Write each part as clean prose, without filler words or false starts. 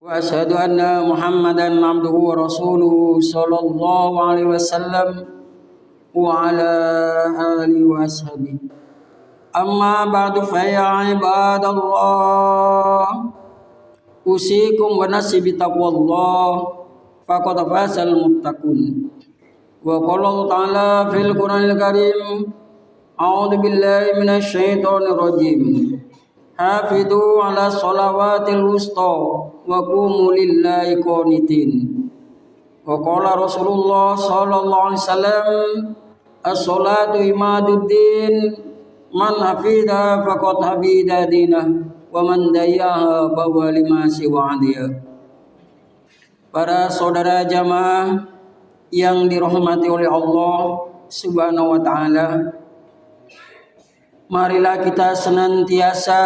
وأشهد أن محمدا عبده ورسوله صلى الله عليه وسلم وعلى آله وأصحابه أما بعد فيا عباد الله أوصيكم ونفسي بتقوى الله فقد فاز المتقون وقال الله تعالى في القرآن الكريم أعوذ بالله من الشيطان الرجيم حافظوا على الصلوات الوسطى وقوموا لله قانتين وقال رسول الله صلى الله عليه وسلم الصلاة عماد الدين من حفظها فقد حفظ دينه ومن ضيعها فهو لما siwa'adiya. Para saudara jamaah yang dirahmati oleh Allah Subhanahu wa taala, marilah kita senantiasa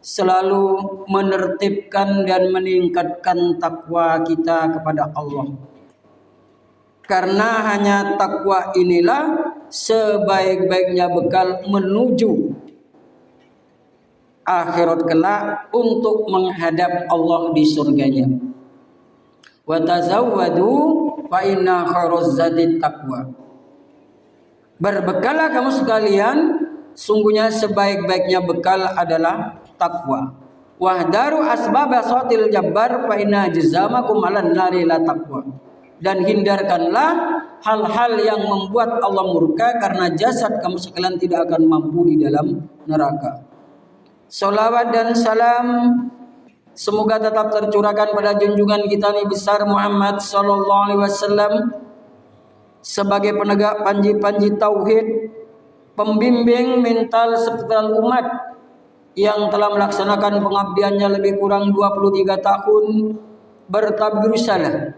selalu menertibkan dan meningkatkan takwa kita kepada Allah. Karena hanya takwa inilah sebaik-baiknya bekal menuju akhirat kelak untuk menghadap Allah di surganya. Wa tazawwadu fa inna khairaz zadi taqwa. Berbekalah kamu sekalian, sungguhnya sebaik-baiknya bekal adalah takwa. Wahdaru asbab asatil jabbar fa inna jazamakum 'alan nari la taqwa. Dan hindarkanlah hal-hal yang membuat Allah murka, karena jasad kamu sekalian tidak akan mampu di dalam neraka. Salawat dan salam semoga tetap tercurahkan pada junjungan kita Nabi besar Muhammad sallallahu alaihi wasallam sebagai penegak panji-panji tauhid, pembimbing mental seputaran umat yang telah melaksanakan pengabdiannya lebih kurang 23 tahun bertabur salah,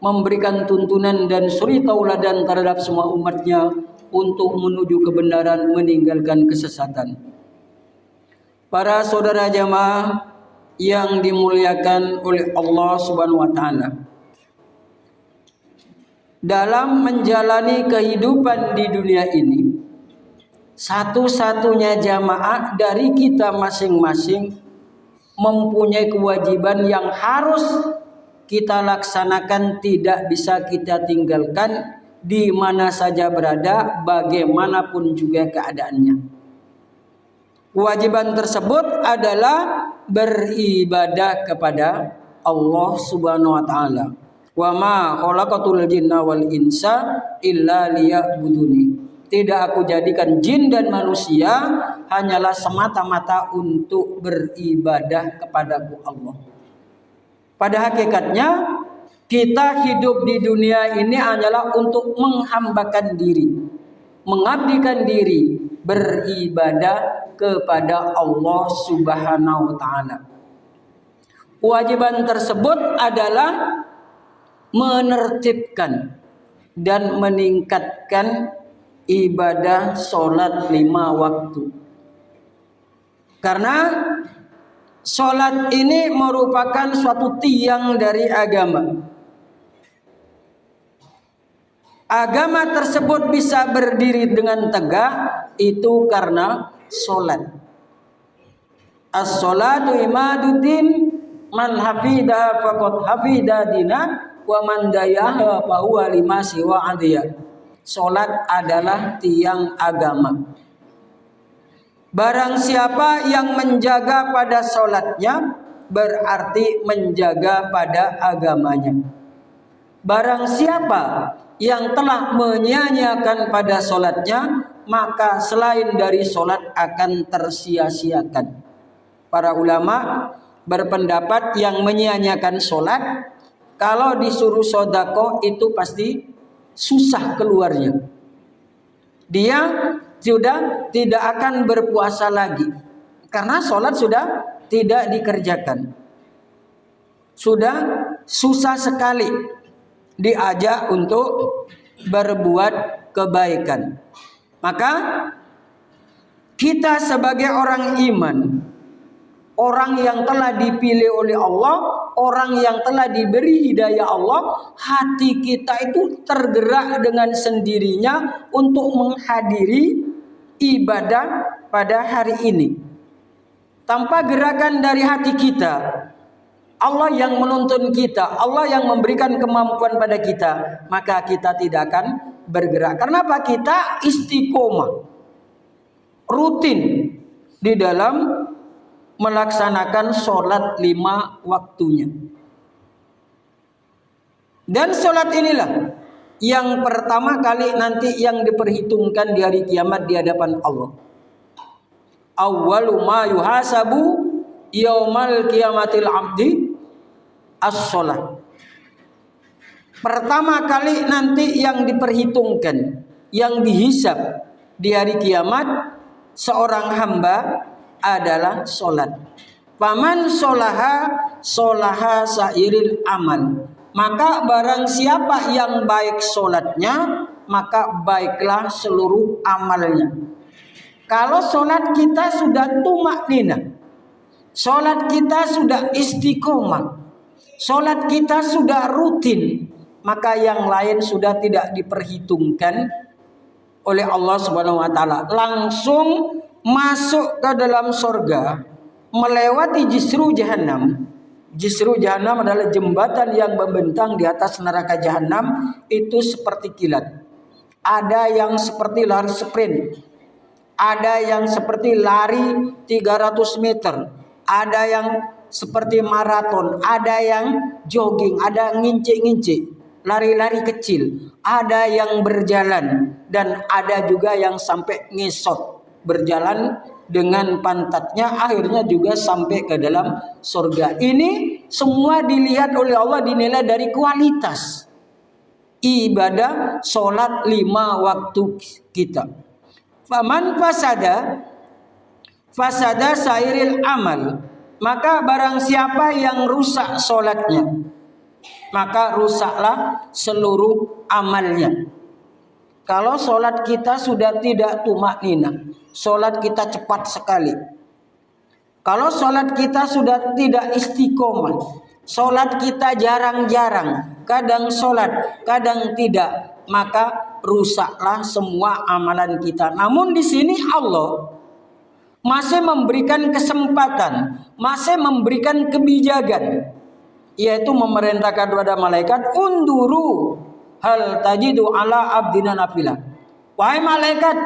memberikan tuntunan dan suri tauladan terhadap semua umatnya untuk menuju kebenaran, meninggalkan kesesatan. Para saudara jamaah yang dimuliakan oleh Allah Subhanahu wa taala, dalam menjalani kehidupan di dunia ini, satu-satunya jamaah dari kita masing-masing mempunyai kewajiban yang harus kita laksanakan, tidak bisa kita tinggalkan di mana saja berada, bagaimanapun juga keadaannya. Kewajiban tersebut adalah beribadah kepada Allah Subhanahu wa taala. Wa ma khalaqatul jinna wal insa illa liya'buduni. Tidak aku jadikan jin dan manusia hanyalah semata-mata untuk beribadah kepadaku Allah. Pada hakikatnya kita hidup di dunia ini hanyalah untuk menghambakan diri, mengabdikan diri, beribadah kepada Allah Subhanahu wa taala. Kewajiban tersebut adalah menertibkan dan meningkatkan ibadah sholat 5 waktu. Karena sholat ini merupakan suatu tiang dari agama. Agama tersebut bisa berdiri dengan tegak itu karena sholat. As-sholatu imaduddin man hafidah faqad hafidah dina wa man dayaha fa huwa lima siwa'adiya. Sholat adalah tiang agama. Barang siapa yang menjaga pada sholatnya berarti menjaga pada agamanya. Barang siapa yang telah menyia-nyiakan pada sholatnya, maka selain dari sholat akan tersia-siakan. Para ulama berpendapat yang menyia-nyiakan sholat, kalau disuruh sodako itu pasti susah keluarnya. Dia sudah tidak akan berpuasa lagi, karena sholat sudah tidak dikerjakan. Sudah susah sekali diajak untuk berbuat kebaikan. Maka kita sebagai orang iman, orang yang telah dipilih oleh Allah, orang yang telah diberi hidayah Allah, hati kita itu tergerak dengan sendirinya untuk menghadiri ibadah pada hari ini. Tanpa gerakan dari hati kita, Allah yang menuntun kita, Allah yang memberikan kemampuan pada kita, maka kita tidak akan bergerak. Karena apa? Kita istiqomah, rutin di dalam melaksanakan sholat 5 waktunya. Dan sholat inilah yang pertama kali nanti yang diperhitungkan di hari kiamat di hadapan Allah. Awwalu ma yuhasabu yaumal qiyamatil abdi as-sholat. Pertama kali nanti yang diperhitungkan, yang dihisab di hari kiamat seorang hamba adalah sholat. Faman sholaha sairil amal. Maka barang siapa yang baik sholatnya, maka baiklah seluruh amalnya. Kalau sholat kita sudah tumakninah, sholat kita sudah istiqomah, sholat kita sudah rutin, maka yang lain sudah tidak diperhitungkan oleh Allah Subhanahu wa taala. Langsung masuk ke dalam surga, melewati jisru jahanam. Jisru jahanam adalah jembatan yang membentang di atas neraka jahanam, itu seperti kilat. Ada yang seperti lari sprint, ada yang seperti lari 300 meter, ada yang seperti maraton, ada yang jogging, ada ngincik-ngincik, lari-lari kecil, ada yang berjalan, dan ada juga yang sampai ngesot, berjalan dengan pantatnya, akhirnya juga sampai ke dalam surga. Ini semua dilihat oleh Allah, dinilai dari kualitas ibadah sholat 5 waktu kita. Faman fasada sairil amal. Maka barang siapa yang rusak sholatnya, maka rusaklah seluruh amalnya. Kalau sholat kita sudah tidak tumakninah, sholat kita cepat sekali. Kalau sholat kita sudah tidak istiqomah, sholat kita jarang-jarang, kadang sholat, kadang tidak, maka rusaklah semua amalan kita. Namun di sini Allah masih memberikan kesempatan, masih memberikan kebijakan, yaitu memerintahkan kepada malaikat, unduru hal tajidu ala abdina nafila. Wahai malaikat,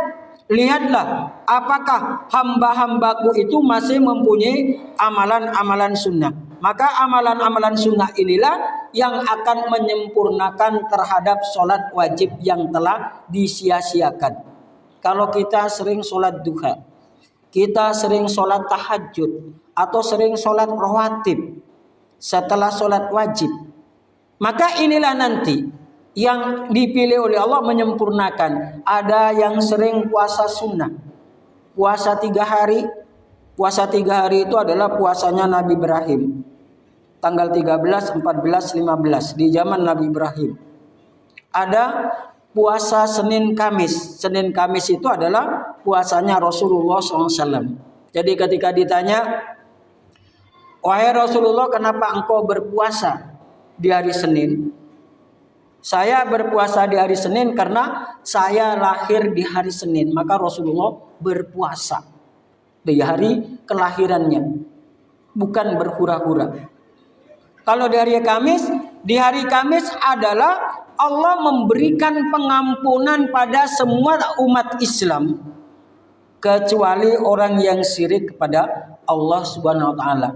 lihatlah apakah hamba-hambaku itu masih mempunyai amalan-amalan sunnah. Maka amalan-amalan sunnah inilah yang akan menyempurnakan terhadap sholat wajib yang telah disia-siakan. Kalau kita sering sholat duha, kita sering sholat tahajud, atau sering sholat rawatib setelah sholat wajib, maka inilah nanti yang dipilih oleh Allah menyempurnakan. Ada yang sering puasa sunnah, puasa 3 hari. Puasa 3 hari itu adalah puasanya Nabi Ibrahim, tanggal 13, 14, 15 di zaman Nabi Ibrahim. Ada puasa Senin Kamis. Senin Kamis itu adalah puasanya Rasulullah SAW. Jadi ketika ditanya, wahai Rasulullah, kenapa engkau berpuasa di hari Senin? Saya berpuasa di hari Senin karena saya lahir di hari Senin. Maka Rasulullah berpuasa di hari kelahirannya, bukan berhura-hura. Kalau di hari Kamis adalah Allah memberikan pengampunan pada semua umat Islam, kecuali orang yang syirik kepada Allah Subhanahu wa taala.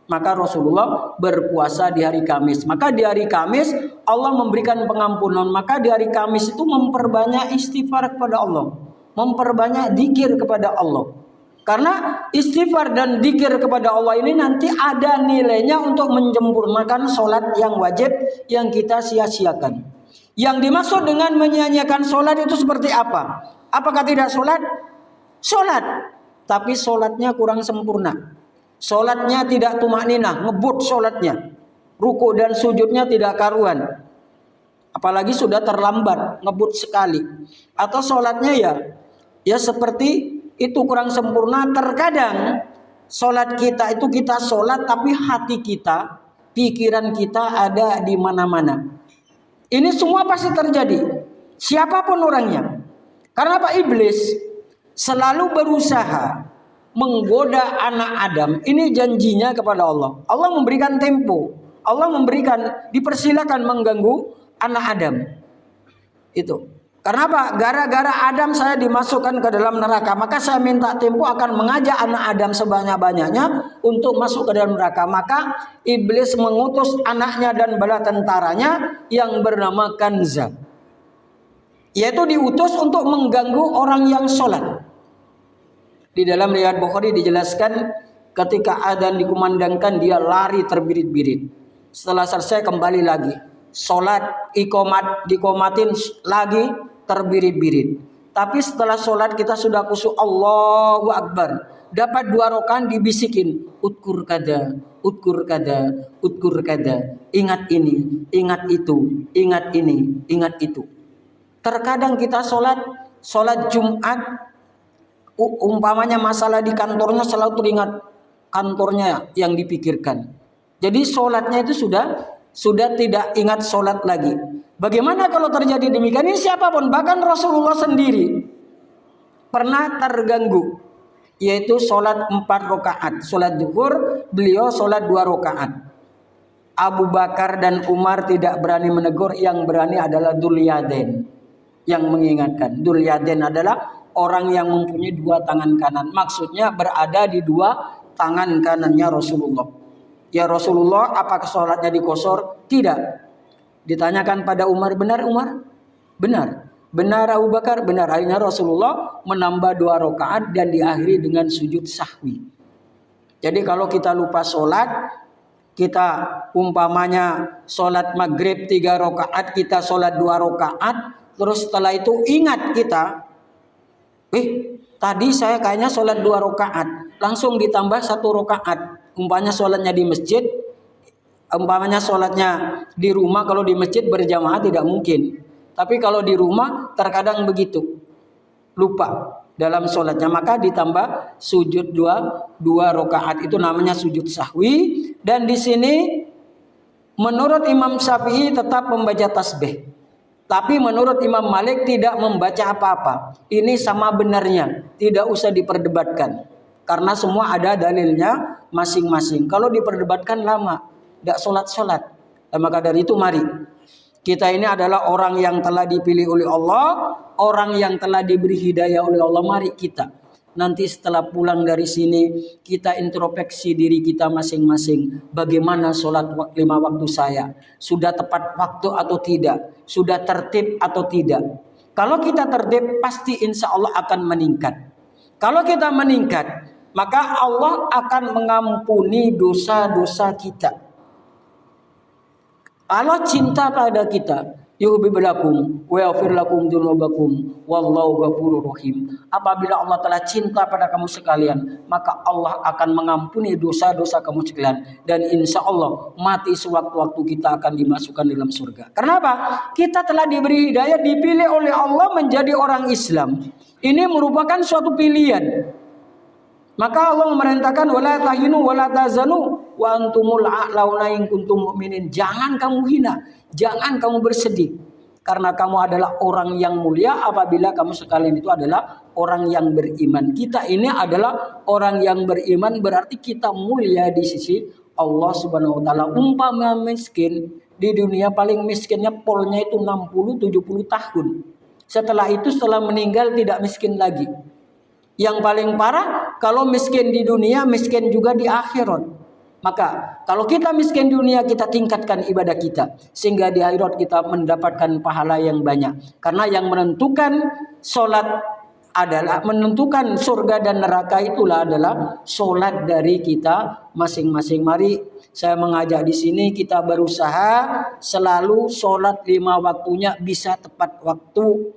Maka Rasulullah berpuasa di hari Kamis. Maka di hari Kamis Allah memberikan pengampunan. Maka di hari Kamis itu memperbanyak istighfar kepada Allah, memperbanyak zikir kepada Allah. Karena istighfar dan zikir kepada Allah ini nanti ada nilainya untuk menyempurnakan sholat yang wajib yang kita sia-siakan. Yang dimaksud dengan menyia-nyiakan sholat itu seperti apa? Apakah tidak sholat? Sholat, tapi sholatnya kurang sempurna. Sholatnya tidak tumakninah, ngebut sholatnya, ruku dan sujudnya tidak karuan, apalagi sudah terlambat, ngebut sekali. Atau sholatnya ya seperti itu, kurang sempurna. Terkadang sholat kita itu kita sholat tapi hati kita, pikiran kita ada di mana-mana. Ini semua pasti terjadi, siapapun orangnya. Karena Iblis selalu berusaha menggoda anak Adam, ini janjinya kepada Allah. Allah memberikan tempo. Allah memberikan, dipersilakan mengganggu anak Adam. Itu. Karena apa? Gara-gara Adam saya dimasukkan ke dalam neraka, maka saya minta tempo akan mengajak anak Adam sebanyak-banyaknya untuk masuk ke dalam neraka. Maka iblis mengutus anaknya dan bala tentaranya yang bernama Kanza, yaitu diutus untuk mengganggu orang yang sholat. Di dalam riwayat Bukhari dijelaskan ketika adzan dikumandangkan dia lari terbirit-birit. Setelah selesai kembali lagi. Sholat dikomatin lagi terbirit-birit. Tapi setelah sholat kita sudah khusyuk, Allahu Akbar. Dapat 2 rakaat dibisikin, utkur kada, utkur kada, utkur kada. Ingat ini, ingat itu, ingat ini, ingat itu. Terkadang kita sholat Jumat, umpamanya masalah di kantornya selalu teringat kantornya yang dipikirkan. Jadi sholatnya itu sudah tidak ingat sholat lagi. Bagaimana kalau terjadi demikian? Ini siapapun, bahkan Rasulullah sendiri pernah terganggu, yaitu sholat 4 rakaat. Sholat zuhur beliau sholat 2 rakaat. Abu Bakar dan Umar tidak berani menegur, yang berani adalah Dzulyaden yang mengingatkan. Dzulyaden adalah orang yang mempunyai 2 tangan kanan. Maksudnya berada di 2 tangan kanannya Rasulullah. Ya Rasulullah, apakah sholatnya dikosor? Tidak. Ditanyakan pada Umar, benar Umar? Benar. Benar Abu Bakar? Benar. Akhirnya Rasulullah menambah 2 rakaat dan diakhiri dengan sujud sahwi. Jadi kalau kita lupa sholat, kita umpamanya sholat maghrib 3 rakaat, kita sholat 2 rakaat, terus setelah itu ingat kita, tadi saya kayaknya sholat 2 rakaat, langsung ditambah 1 rakaat. Umpamanya sholatnya di masjid, umpamanya sholatnya di rumah. Kalau di masjid berjamaah tidak mungkin, tapi kalau di rumah terkadang begitu, lupa dalam sholatnya, maka ditambah sujud 2 rakaat, itu namanya sujud sahwi. Dan di sini menurut Imam Syafi'i tetap membaca tasbih, tapi menurut Imam Malik tidak membaca apa-apa. Ini sama benarnya, tidak usah diperdebatkan, karena semua ada dalilnya masing-masing. Kalau diperdebatkan lama, tidak sholat-sholat. Maka dari itu mari, kita ini adalah orang yang telah dipilih oleh Allah, orang yang telah diberi hidayah oleh Allah. Mari kita nanti setelah pulang dari sini, kita introspeksi diri kita masing-masing. Bagaimana sholat 5 waktu saya? Sudah tepat waktu atau tidak? Sudah tertib atau tidak? Kalau kita tertib, pasti insya Allah akan meningkat. Kalau kita meningkat, maka Allah akan mengampuni dosa-dosa kita. Allah cinta pada kita. Yuhibbu lakum wa yaghfir lakum dzunubakum wallahu ghafurur rahim. Apabila Allah telah cinta pada kamu sekalian, maka Allah akan mengampuni dosa-dosa kamu sekalian, dan insya Allah mati sewaktu-waktu kita akan dimasukkan dalam surga. Kenapa? Kita telah diberi hidayah, dipilih oleh Allah menjadi orang Islam. Ini merupakan suatu pilihan. Maka Allah memerintahkan wala tahinu wala tazanu wa antumul a'launa in kuntum mu'minin. Jangan kamu hina, jangan kamu bersedih, karena kamu adalah orang yang mulia apabila kamu sekalian itu adalah orang yang beriman. Kita ini adalah orang yang beriman, berarti kita mulia di sisi Allah Subhanahu wa taala. Umpama miskin di dunia, paling miskinnya polnya itu 60-70 tahun. Setelah itu, setelah meninggal tidak miskin lagi. Yang paling parah, kalau miskin di dunia, miskin juga di akhirat. Maka kalau kita miskin di dunia, kita tingkatkan ibadah kita, sehingga di akhirat kita mendapatkan pahala yang banyak. Karena yang menentukan sholat adalah, menentukan surga dan neraka itulah adalah sholat dari kita masing-masing. Mari saya mengajak di sini, kita berusaha selalu sholat 5 waktunya bisa tepat waktu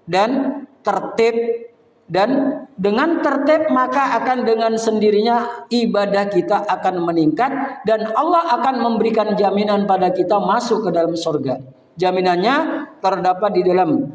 dan tertib. Dan dengan tertib, maka akan dengan sendirinya ibadah kita akan meningkat, dan Allah akan memberikan jaminan pada kita masuk ke dalam surga. Jaminannya terdapat di dalam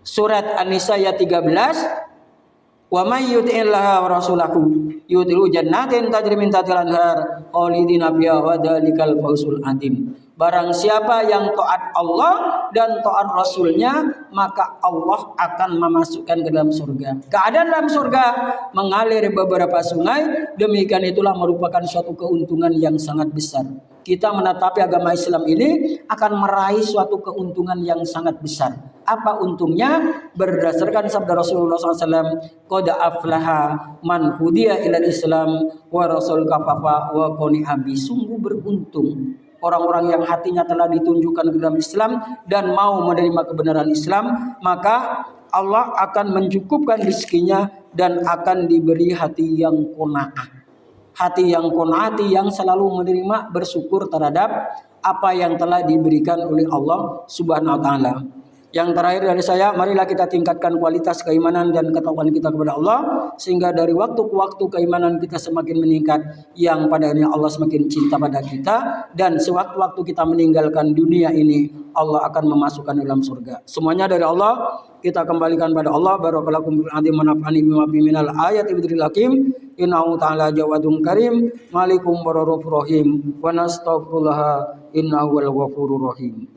surat An-Nisa ayat 13. Wa may yuti'illaha wa rasulahu yudkhiluhu jannatin tajri min tahtiha al-anhar khalidina fiha wa dzalikal fawzul adzim. Barang siapa yang taat Allah dan taat Rasulnya, maka Allah akan memasukkan ke dalam surga. Keadaan dalam surga mengalir beberapa sungai, demikian itulah merupakan suatu keuntungan yang sangat besar. Kita menatapi agama Islam ini akan meraih suatu keuntungan yang sangat besar. Apa untungnya? Berdasarkan sabda Rasulullah SAW, qad aflaha man hudiya ilal Islam wa rasul kafafa wa qani'a bi. Sungguh beruntung orang-orang yang hatinya telah ditunjukkan ke dalam Islam dan mau menerima kebenaran Islam, maka Allah akan mencukupkan rezekinya dan akan diberi hati yang qanaah. Hati yang qanaah, hati yang selalu menerima, bersyukur terhadap apa yang telah diberikan oleh Allah Subhanahu wa taala. Yang terakhir dari saya, marilah kita tingkatkan kualitas keimanan dan ketakwaan kita kepada Allah, sehingga dari waktu ke waktu keimanan kita semakin meningkat, yang padanya Allah semakin cinta pada kita, dan sewaktu-waktu kita meninggalkan dunia ini, Allah akan memasukkan dalam surga. Semuanya dari Allah, kita kembalikan pada Allah. Barakallahu fiikum wa nafa'ani bima fihi minal ayati wa dzikril hakim. Innahu ta'ala jawadun karim, malikum bararrahim, wa nastaghfirullah innahu wal ghafurur rahim.